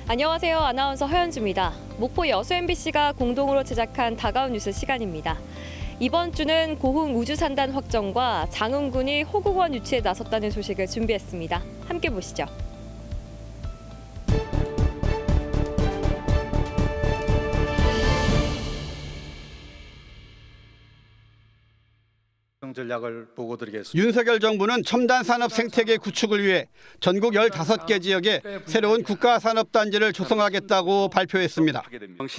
안녕하세요. 아나운서 허연주입니다. 목포 여수 MBC가 공동으로 제작한 다가온 뉴스 시간입니다. 이번 주는 고흥 우주산단 확정과 장흥군이 호국원 유치에 나섰다는 소식을 준비했습니다. 함께 보시죠. 전략을 보고드리겠습니다. 윤석열 정부는 첨단 산업 생태계 구축을 위해 전국 15개 지역에 새로운 국가산업단지를 조성하겠다고 발표했습니다.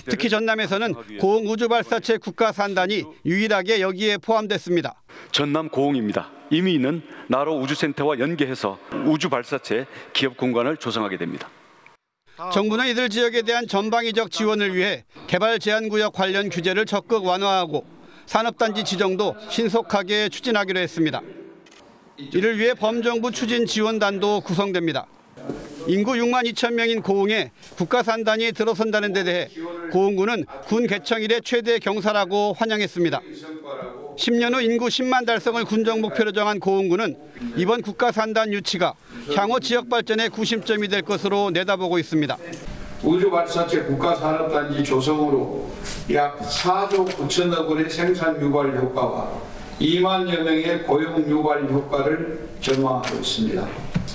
특히 전남에서는 고흥 우주발사체 국가산단이 유일하게 여기에 포함됐습니다. 전남 고흥입니다. 이미 있는 나로 우주센터와 연계해서 우주발사체 기업 공간을 조성하게 됩니다. 정부는 이들 지역에 대한 전방위적 지원을 위해 개발 제한구역 관련 규제를 적극 완화하고 산업단지 지정도 신속하게 추진하기로 했습니다. 이를 위해 범정부 추진 지원단도 구성됩니다. 인구 6만 2천 명인 고흥에 국가산단이 들어선다는 데 대해 고흥군은 군 개청 이래 최대 경사라고 환영했습니다. 10년 후 인구 10만 달성을 군정 목표로 정한 고흥군은 이번 국가산단 유치가 향후 지역 발전의 구심점이 될 것으로 내다보고 있습니다. 우주발사체 국가산업단지 조성으로 약 4조 9천억 원의 생산 유발 효과와 2만여 명의 고용 유발 효과를 전망하고 있습니다.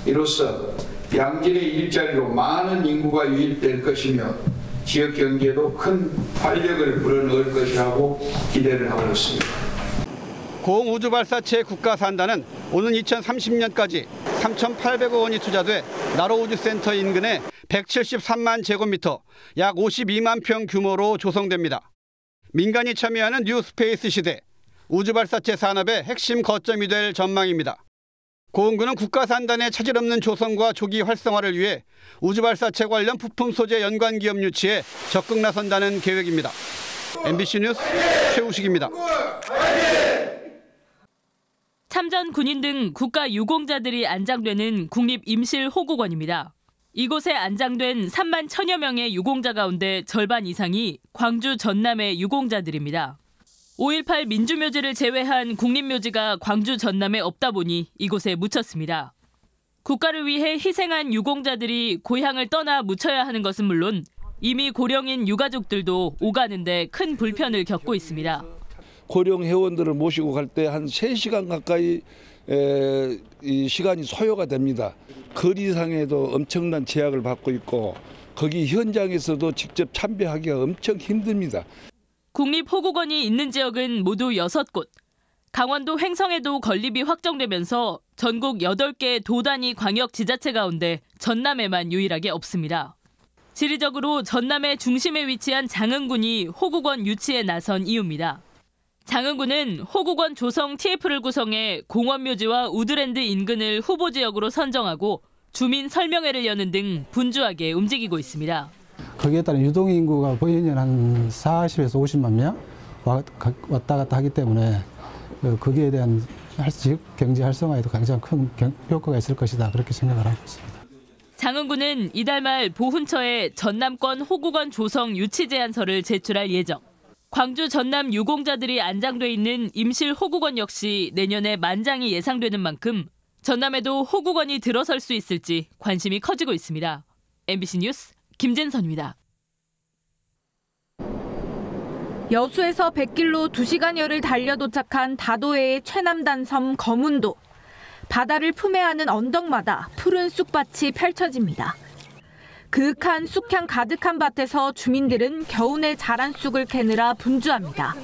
이로써 양질의 일자리로 많은 인구가 유입될 것이며 지역 경제에도 큰 활력을 불어넣을 것이라고 기대를 하고 있습니다. 고흥 우주발사체 국가산단은 오는 2030년까지 3,800억 원이 투자돼 나로우주센터 인근에 173만 제곱미터, 약 52만 평 규모로 조성됩니다. 민간이 참여하는 뉴스페이스 시대, 우주발사체 산업의 핵심 거점이 될 전망입니다. 고흥군은 국가산단의 차질 없는 조성과 조기 활성화를 위해 우주발사체 관련 부품 소재 연관 기업 유치에 적극 나선다는 계획입니다. MBC 뉴스 최우식입니다. 참전 군인 등 국가 유공자들이 안장되는 국립임실호국원입니다. 이곳에 안장된 3만 1천여 명의 유공자 가운데 절반 이상이 광주 전남의 유공자들입니다. 5.18 민주묘지를 제외한 국립묘지가 광주 전남에 없다 보니 이곳에 묻혔습니다. 국가를 위해 희생한 유공자들이 고향을 떠나 묻혀야 하는 것은 물론 이미 고령인 유가족들도 오가는 데 큰 불편을 겪고 있습니다. 고령 회원들을 모시고 갈 때 한 3시간 가까이 이 시간이 소요가 됩니다. 거리상에도 엄청난 제약을 받고 있고 거기 현장에서도 직접 참배하기가 엄청 힘듭니다. 국립호국원이 있는 지역은 모두 6곳. 강원도 횡성에도 건립이 확정되면서 전국 8개 도 단위 광역지자체 가운데 전남에만 유일하게 없습니다. 지리적으로 전남의 중심에 위치한 장흥군이 호국원 유치에 나선 이유입니다. 장흥군은 호국원 조성 TF를 구성해 공원묘지와 우드랜드 인근을 후보지역으로 선정하고 주민 설명회를 여는 등 분주하게 움직이고 있습니다. 거기에 따른 유동인구가 매년 한 40에서 50만 명 왔다 갔다 하기 때문에 거기에 대한 지역 경제 활성화에도 굉장히 큰 효과가 있을 것이다 그렇게 생각을 하고 있습니다. 장흥군은 이달 말 보훈처에 전남권 호국원 조성 유치 제안서를 제출할 예정. 광주 전남 유공자들이 안장돼 있는 임실 호국원 역시 내년에 만장이 예상되는 만큼 전남에도 호국원이 들어설 수 있을지 관심이 커지고 있습니다. MBC 뉴스 김진선입니다. 여수에서 100길로 2시간여를 달려 도착한 다도해의 최남단 섬 거문도. 바다를 품에 안은 언덕마다 푸른 쑥밭이 펼쳐집니다. 그윽한 쑥향 가득한 밭에서 주민들은 겨우내 자란 쑥을 캐느라 분주합니다.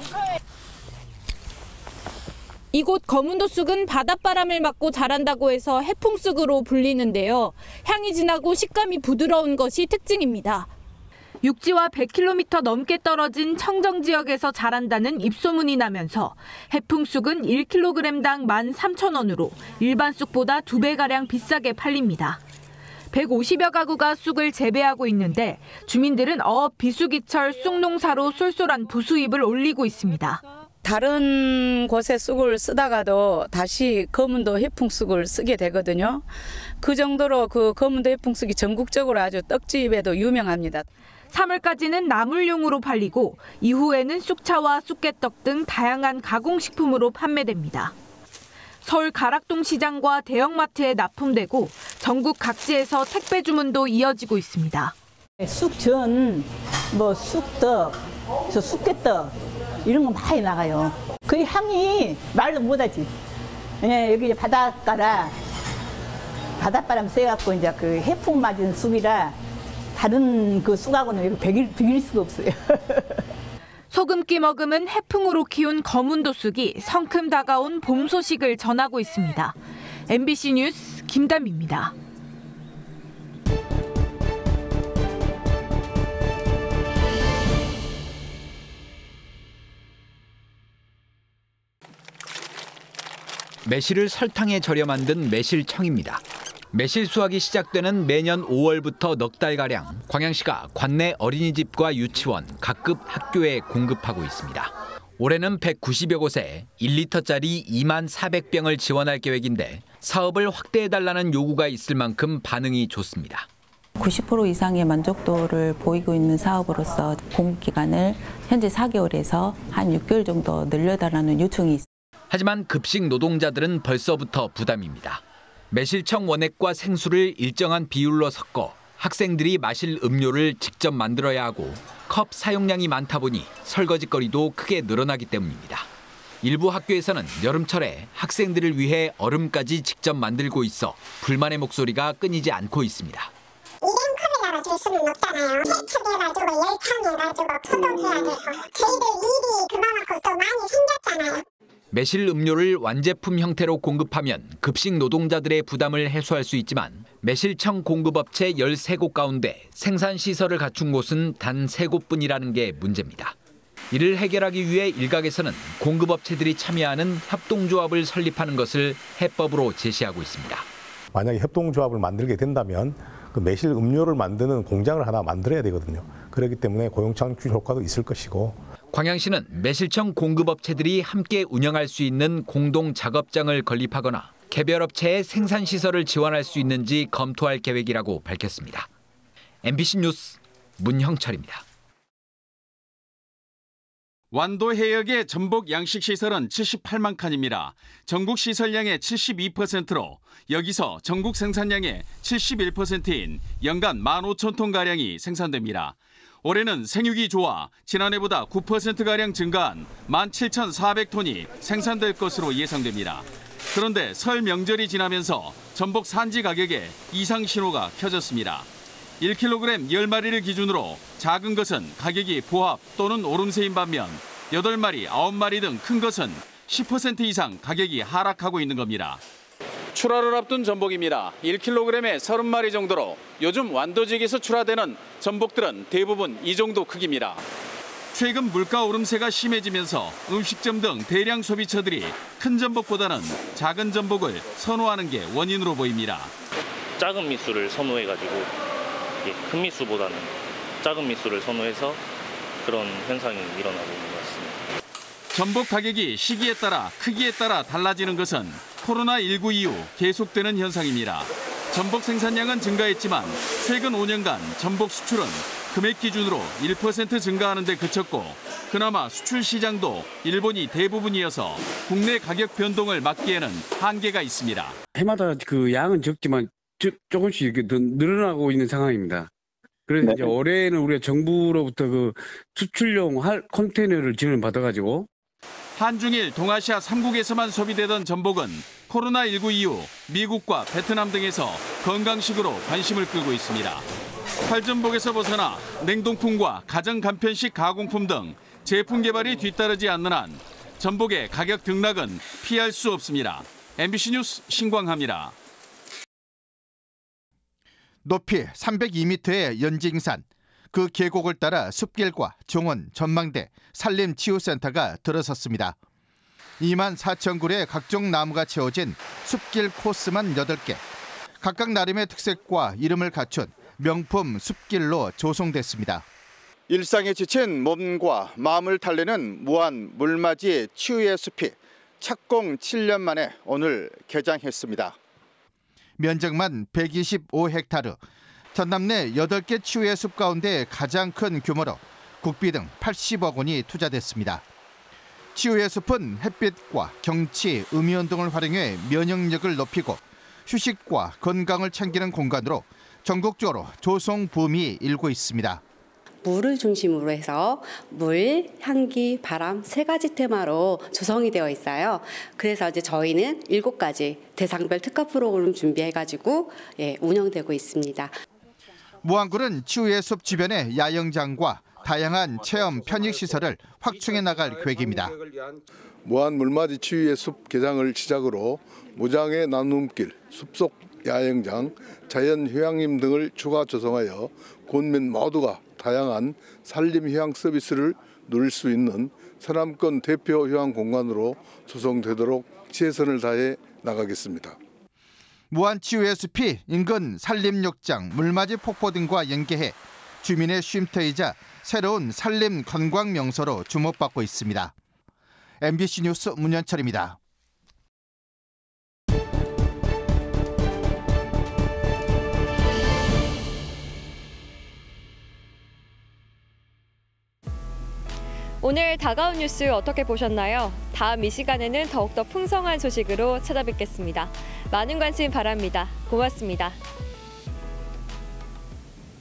이곳 거문도 쑥은 바닷바람을 맞고 자란다고 해서 해풍쑥으로 불리는데요. 향이 진하고 식감이 부드러운 것이 특징입니다. 육지와 100km 넘게 떨어진 청정 지역에서 자란다는 입소문이 나면서 해풍쑥은 1kg당 13,000원으로 일반 쑥보다 2배가량 비싸게 팔립니다. 150여 가구가 쑥을 재배하고 있는데 주민들은 어업 비수기철 쑥농사로 쏠쏠한 부수입을 올리고 있습니다. 다른 곳에 쑥을 쓰다가도 다시 거문도 해풍쑥을 쓰게 되거든요. 그 정도로 그 거문도 해풍쑥이 전국적으로 아주 떡집에도 유명합니다. 3월까지는 나물용으로 팔리고 이후에는 쑥차와 쑥개떡 등 다양한 가공식품으로 판매됩니다. 서울 가락동 시장과 대형마트에 납품되고 전국 각지에서 택배 주문도 이어지고 있습니다. 쑥전, 뭐 쑥떡, 저 쑥개떡 이런 거 많이 나가요. 그 향이 말도 못하지. 예, 여기 바닷가라 바닷바람 쐬갖고 이제 그 해풍 맞은 쑥이라 다른 그 쑥하고는 비길 수가 없어요. 소금기 머금은 해풍으로 키운 거문도 쑥이 성큼 다가온 봄 소식을 전하고 있습니다. MBC 뉴스 김담비입니다. 매실을 설탕에 절여 만든 매실청입니다. 매실 수확이 시작되는 매년 5월부터 넉 달가량 광양시가 관내 어린이집과 유치원, 각급 학교에 공급하고 있습니다. 올해는 190여 곳에 1리터짜리 2만 400병을 지원할 계획인데 사업을 확대해달라는 요구가 있을 만큼 반응이 좋습니다. 90% 이상의 만족도를 보이고 있는 사업으로서 공급기간을 현재 4개월에서 한 6개월 정도 늘려달라는 요청이 있습니다. 하지만 급식 노동자들은 벌써부터 부담입니다. 매실청 원액과 생수를 일정한 비율로 섞어 학생들이 마실 음료를 직접 만들어야 하고 컵 사용량이 많다 보니 설거지거리도 크게 늘어나기 때문입니다. 일부 학교에서는 여름철에 학생들을 위해 얼음까지 직접 만들고 있어 불만의 목소리가 끊이지 않고 있습니다. 이런 컵에다가 줄 수는 없잖아요. 세척해가지고 열탕해가지고 소독해야 되고 저희들 일이 그만큼 또 많이 생겼잖아요. 매실 음료를 완제품 형태로 공급하면 급식 노동자들의 부담을 해소할 수 있지만 매실청 공급업체 13곳 가운데 생산시설을 갖춘 곳은 단 3곳뿐이라는 게 문제입니다. 이를 해결하기 위해 일각에서는 공급업체들이 참여하는 협동조합을 설립하는 것을 해법으로 제시하고 있습니다. 만약에 협동조합을 만들게 된다면 그 매실 음료를 만드는 공장을 하나 만들어야 되거든요. 그렇기 때문에 고용창출 효과도 있을 것이고 광양시는 매실청 공급업체들이 함께 운영할 수 있는 공동 작업장을 건립하거나 개별 업체의 생산시설을 지원할 수 있는지 검토할 계획이라고 밝혔습니다. MBC 뉴스 문형철입니다. 완도 해역의 전복 양식시설은 78만 칸입니다. 전국 시설량의 72%로 여기서 전국 생산량의 71%인 연간 15,000톤가량이 생산됩니다. 올해는 생육이 좋아 지난해보다 9%가량 증가한 17,400톤이 생산될 것으로 예상됩니다. 그런데 설 명절이 지나면서 전복 산지 가격에 이상 신호가 켜졌습니다. 1kg 10마리를 기준으로 작은 것은 가격이 보합 또는 오름세인 반면 8마리, 9마리 등 큰 것은 10% 이상 가격이 하락하고 있는 겁니다. 출하를 앞둔 전복입니다. 1kg에 30마리 정도로 요즘 완도지역에서 출하되는 전복들은 대부분 이 정도 크기입니다. 최근 물가 오름세가 심해지면서 음식점 등 대량 소비처들이 큰 전복보다는 작은 전복을 선호하는 게 원인으로 보입니다. 작은 미수를 선호해가지고 큰 미수보다는 작은 미수를 선호해서 그런 현상이 일어나고 있는 것 같습니다. 전복 가격이 시기에 따라 크기에 따라 달라지는 것은 코로나19 이후 계속되는 현상입니다. 전복 생산량은 증가했지만 최근 5년간 전복 수출은 금액 기준으로 1% 증가하는 데 그쳤고 그나마 수출 시장도 일본이 대부분이어서 국내 가격 변동을 막기에는 한계가 있습니다. 해마다 그 양은 적지만 조금씩 이렇게 더 늘어나고 있는 상황입니다. 그래서 이제 올해는 우리가 정부로부터 그 수출용 컨테이너를 지원받아가지고 한중일 동아시아 3국에서만 소비되던 전복은 코로나19 이후 미국과 베트남 등에서 건강식으로 관심을 끌고 있습니다. 활전복에서 벗어나 냉동품과 가정 간편식 가공품 등 제품 개발이 뒤따르지 않는 한 전복의 가격 등락은 피할 수 없습니다. MBC 뉴스 신광하입니다. 높이 302m의 연징산, 그 계곡을 따라 숲길과 정원, 전망대, 산림치유센터가 들어섰습니다. 2만 4천 그루의 각종 나무가 채워진 숲길 코스만 8개. 각각 나름의 특색과 이름을 갖춘 명품 숲길로 조성됐습니다. 일상에 지친 몸과 마음을 달래는 무한 물맞이 치유의 숲이 착공 7년 만에 오늘 개장했습니다. 면적만 125헥타르, 전남 내 8개 치유의 숲 가운데 가장 큰 규모로 국비 등 80억 원이 투자됐습니다. 치유의 숲은 햇빛과 경치, 음이온 등을 활용해 면역력을 높이고 휴식과 건강을 챙기는 공간으로 전국적으로 조성 붐이 일고 있습니다. 물을 중심으로 해서 물, 향기, 바람 세 가지 테마로 조성이 되어 있어요. 그래서 이제 저희는 7가지 대상별 특화 프로그램 준비해가지고 운영되고 있습니다. 무안군은 치유의 숲 주변의 야영장과 다양한 체험 편익 시설을 확충해 나갈 계획입니다. 무안 물맞이 치유의 숲 개장을 시작으로 무장의 나눔길, 숲속 야영장, 자연 휴양림 등을 추가 조성하여 군민 모두가 다양한 산림 휴양 서비스를 누릴 수 있는 서남권 대표 휴양 공간으로 조성되도록 최선을 다해 나가겠습니다. 무안 치유의 숲이 인근 산림욕장, 물맞이 폭포 등과 연계해 주민의 쉼터이자 새로운 산림 관광 명소로 주목받고 있습니다. MBC 뉴스 문현철입니다. 오늘 다가온 뉴스 어떻게 보셨나요? 다음 이 시간에는 더욱더 풍성한 소식으로 찾아뵙겠습니다. 많은 관심 바랍니다. 고맙습니다.